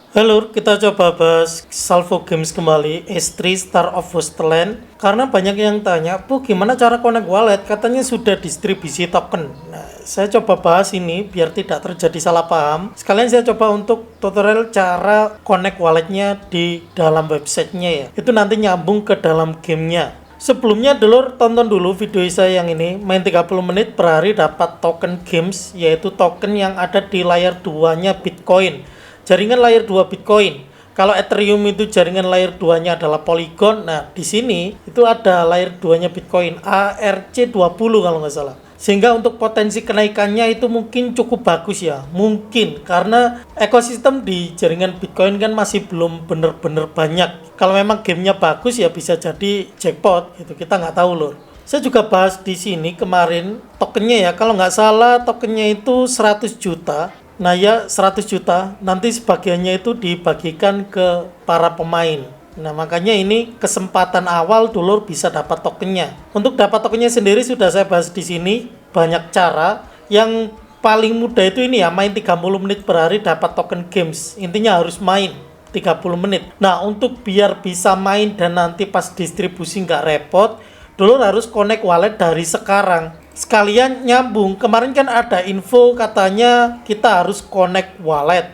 Halo, kita coba bahas Salvo Games kembali, S3 Star of Wasteland. Karena banyak yang tanya, Bu, gimana cara connect wallet? Katanya sudah distribusi token. Nah, saya coba bahas ini biar tidak terjadi salah paham. Sekalian saya coba untuk tutorial cara connect walletnya di dalam websitenya ya. Itu nanti nyambung ke dalam gamenya. Sebelumnya dulur tonton dulu video saya yang ini, main 30 menit per hari dapat token games, yaitu token yang ada di layar 2-nya Bitcoin. Jaringan layer 2 Bitcoin. Kalau Ethereum itu jaringan layer 2-nya adalah Polygon. Nah, di sini itu ada layer 2-nya Bitcoin, ARC20 kalau nggak salah. Sehingga untuk potensi kenaikannya itu mungkin cukup bagus ya. Mungkin karena ekosistem di jaringan Bitcoin kan masih belum bener-bener banyak. Kalau memang gamenya bagus ya bisa jadi jackpot gitu. Kita nggak tahu loh. Saya juga bahas di sini kemarin tokennya ya. Kalau nggak salah tokennya itu 100 juta. Nah ya 100 juta, nanti sebagiannya itu dibagikan ke para pemain. Nah makanya ini kesempatan awal dulur bisa dapat tokennya. Untuk dapat tokennya sendiri sudah saya bahas di sini, banyak cara. Yang paling mudah itu ini ya, main 30 menit per hari dapat token games. Intinya harus main 30 menit. Nah untuk biar bisa main dan nanti pas distribusi nggak repot, dulur harus connect wallet dari sekarang. Sekalian nyambung, kemarin kan ada info katanya kita harus connect wallet.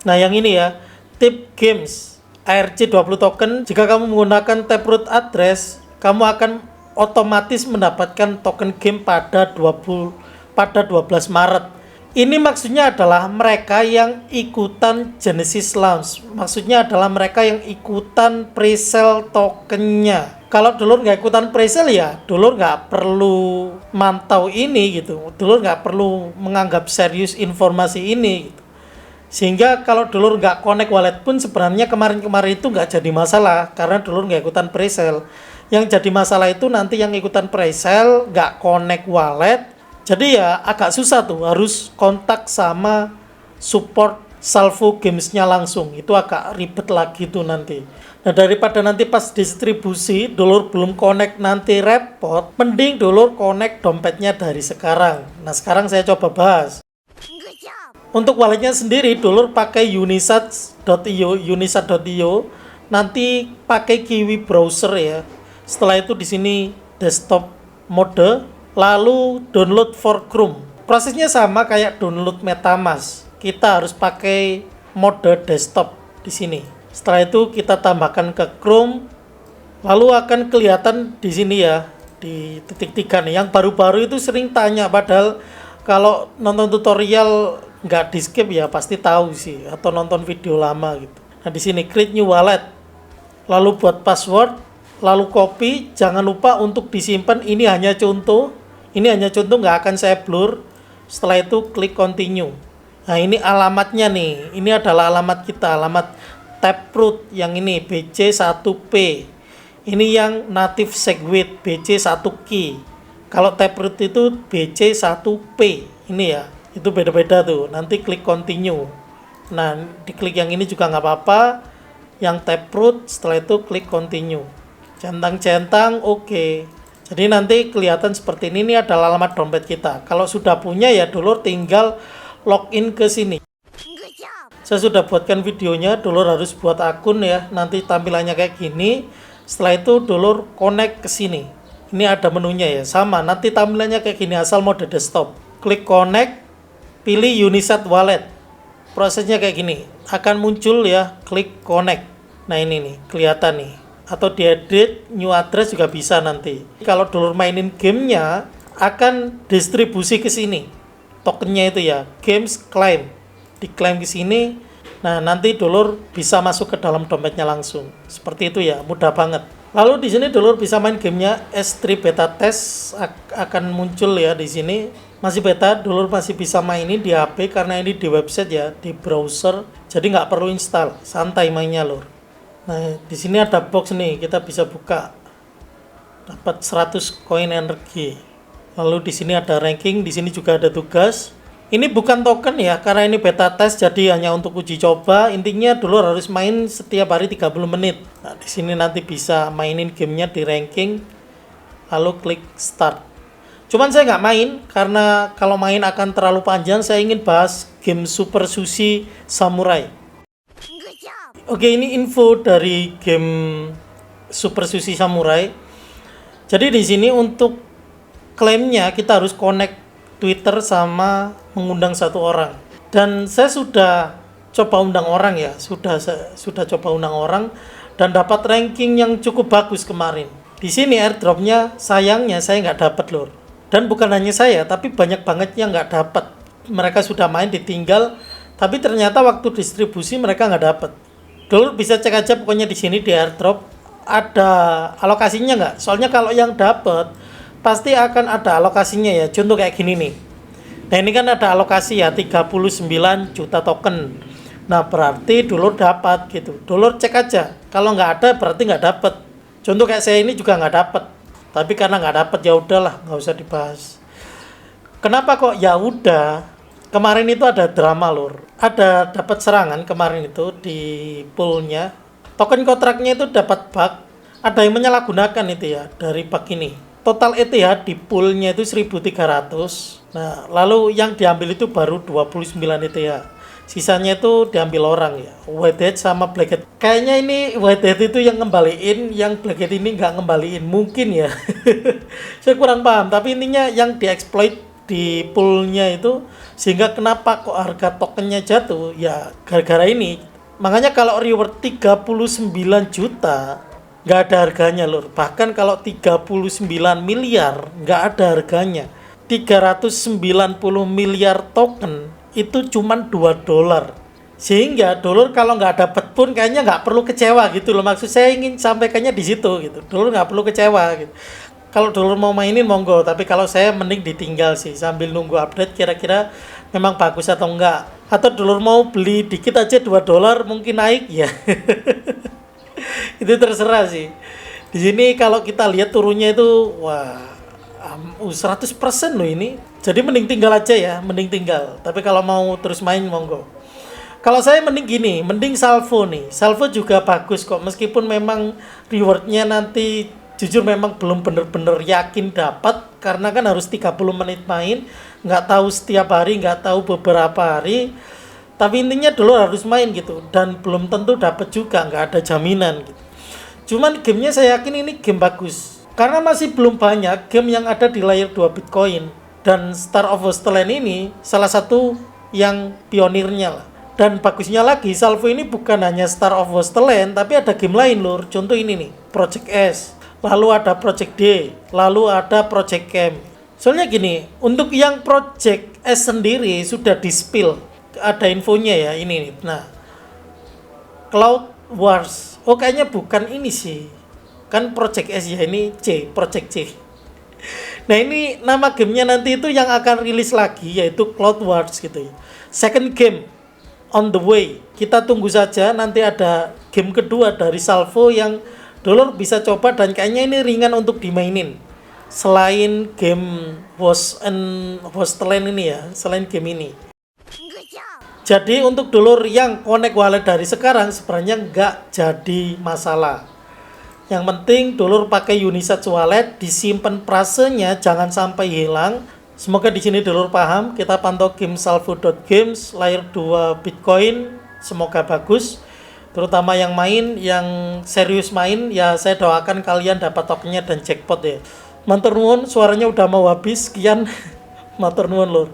Nah yang ini ya, tip games ARC20 token. Jika kamu menggunakan Taproot address, kamu akan otomatis mendapatkan token game pada 12 Maret. Ini maksudnya adalah mereka yang ikutan Genesis Launch. Maksudnya adalah mereka yang ikutan presale tokennya. Kalau dulur nggak ikutan presale ya, dulur nggak perlu mantau ini gitu. Dulur nggak perlu menganggap serius informasi ini gitu. Sehingga kalau dulur nggak connect wallet pun sebenarnya kemarin-kemarin itu nggak jadi masalah. Karena dulur nggak ikutan presale. Yang jadi masalah itu nanti yang ikutan presale nggak connect wallet. Jadi ya agak susah tuh, harus kontak sama support Salvo Games-nya langsung. Itu agak ribet lagi tuh nanti. Nah daripada nanti pas distribusi dulur belum connect nanti repot, mending dulur connect dompetnya dari sekarang. Nah sekarang saya coba bahas. Untuk walletnya sendiri dulur pakai unisat.io, nanti pakai Kiwi browser ya. Setelah itu di sini desktop mode, lalu download for Chrome. Prosesnya sama kayak download MetaMask. Kita harus pakai mode desktop di sini. Setelah itu kita tambahkan ke Chrome, lalu akan kelihatan di sini ya, di titik 3 nih. Yang baru-baru itu sering tanya, padahal kalau nonton tutorial nggak di skip ya pasti tahu sih, atau nonton video lama gitu. Nah di sini create new wallet, lalu buat password, lalu copy. Jangan lupa untuk disimpan. Ini hanya contoh, nggak akan saya blur. Setelah itu klik continue. Nah ini alamatnya nih, ini adalah alamat kita, alamat Taproot yang ini BC1P. Ini yang native Segwit BC1Key. Kalau Taproot itu BC1P. Ini ya, itu beda-beda tuh. Nanti klik continue. Nah diklik yang ini juga nggak apa-apa, yang Taproot. Setelah itu klik continue, centang-centang oke. Jadi nanti kelihatan seperti ini adalah alamat dompet kita. Kalau sudah punya ya dulur tinggal login ke sini. Saya sudah buatkan videonya, dulur harus buat akun ya. Nanti tampilannya kayak gini. Setelah itu dulur connect ke sini. Ini ada menunya ya, sama. Nanti tampilannya kayak gini asal mode desktop. Klik connect, pilih Unisat wallet. Prosesnya kayak gini. Akan muncul ya, klik connect. Nah ini nih, kelihatan nih. Atau diedit new address juga bisa nanti. Kalau dulur mainin gamenya akan distribusi ke sini. Tokennya itu ya, games claim. Diklaim ke sini. Nah, nanti dulur bisa masuk ke dalam dompetnya langsung. Seperti itu ya, mudah banget. Lalu di sini dulur bisa main gamenya S3 beta test akan muncul ya di sini. Masih beta, dulur masih bisa mainin di HP karena ini di website ya, di browser. Jadi nggak perlu install, santai mainnya lur. Nah, di sini ada box nih, kita bisa buka. Dapat 100 koin energi. Lalu di sini ada ranking, di sini juga ada tugas. Ini bukan token ya, karena ini beta test jadi hanya untuk uji coba. Intinya dulur harus main setiap hari 30 menit. Nah, di sini nanti bisa mainin gamenya di ranking. Lalu klik start. Cuman saya nggak main karena kalau main akan terlalu panjang. Saya ingin bahas game Super Sushi Samurai. Oke, ini info dari game Super Sushi Samurai. Jadi di sini untuk klaimnya kita harus connect Twitter sama mengundang satu orang. Dan saya sudah coba undang orang ya, sudah coba undang orang dan dapat ranking yang cukup bagus kemarin. Di sini airdropnya sayangnya saya nggak dapat lur. Dan bukan hanya saya, tapi banyak banget yang nggak dapat. Mereka sudah main ditinggal, tapi ternyata waktu distribusi mereka nggak dapat. Dulu bisa cek aja pokoknya di sini di airdrop ada alokasinya nggak? Soalnya kalau yang dapat pasti akan ada alokasinya ya. Contoh kayak gini nih. Nah ini kan ada alokasi ya 39 juta token. Nah berarti dulur dapat gitu. Dulur cek aja. Kalau nggak ada berarti nggak dapat. Contoh kayak saya ini juga nggak dapat. Tapi karena nggak dapat ya udahlah nggak usah dibahas. Kenapa kok ya udah? Kemarin itu ada drama lur. Ada dapat serangan kemarin itu di poolnya. Token kontraknya itu dapat bug. Ada yang menyalahgunakan itu ya dari bug ini. Total ETH di poolnya itu 1.300. Nah, lalu yang diambil itu baru 29 ETH. Sisanya itu diambil orang ya. Whitehead sama Blackhead. Kayaknya ini Whitehead itu yang ngembaliin, yang Blackhead ini nggak ngembaliin. Mungkin ya. Saya kurang paham. Tapi intinya yang dieksploit di poolnya itu sehingga kenapa kok harga tokennya jatuh ya gara-gara ini. Makanya kalau reward 39 juta nggak ada harganya lur. Bahkan kalau 39 miliar nggak ada harganya. 390 miliar token itu cuman 2 dolar. Sehingga dolar kalau nggak dapet pun kayaknya nggak perlu kecewa gitu loh. Maksud saya ingin sampaikannya di situ gitu. Dolar nggak perlu kecewa gitu. Kalau dulu mau mainin monggo, tapi kalau saya mending ditinggal sih sambil nunggu update kira-kira memang bagus atau enggak. Atau dulu mau beli dikit aja 2 dolar mungkin naik ya. Itu terserah sih. Di sini kalau kita lihat turunnya itu wah 100% loh ini. Jadi mending tinggal aja ya, mending tinggal. Tapi kalau mau terus main monggo. Kalau saya mending gini, mending salvo nih. Salvo juga bagus kok meskipun memang rewardnya nanti jujur memang belum bener-bener yakin dapat karena kan harus 30 menit main, nggak tahu setiap hari, nggak tahu beberapa hari, tapi intinya dulu harus main gitu dan belum tentu dapat juga, nggak ada jaminan gitu. Cuman gamenya saya yakin ini game bagus karena masih belum banyak game yang ada di layer 2 Bitcoin dan Star of Wasteland ini salah satu yang pionirnya lah. Dan bagusnya lagi, Salvo ini bukan hanya Star of Wasteland tapi ada game lain lur. Contoh ini nih, Project S. Lalu ada Project D, lalu ada Project Camp. Soalnya gini, untuk yang Project S sendiri sudah di-spill, ada infonya ya ini nih. Nah, Cloud Wars. Oh kayaknya bukan ini sih. Kan Project S ya, ini C, Project C. Nah ini nama gamenya nanti itu yang akan rilis lagi yaitu Cloud Wars gitu ya. Second game on the way. Kita tunggu saja nanti ada game kedua dari Salvo yang Dolor bisa coba dan kayaknya ini ringan untuk dimainin. Selain game Wasteland ini ya, selain game ini. Jadi untuk Dolor yang connect wallet dari sekarang sebenarnya nggak jadi masalah. Yang penting Dolor pakai Unisat wallet, disimpan prasenya jangan sampai hilang. Semoga di sini Dolor paham. Kita pantau game salvo.games layer 2 Bitcoin, semoga bagus. Terutama yang main, yang serius main, ya saya doakan kalian dapat tokennya dan jackpot ya. Matur nuwun, suaranya udah mau habis. Sekian, matur nuwun lur.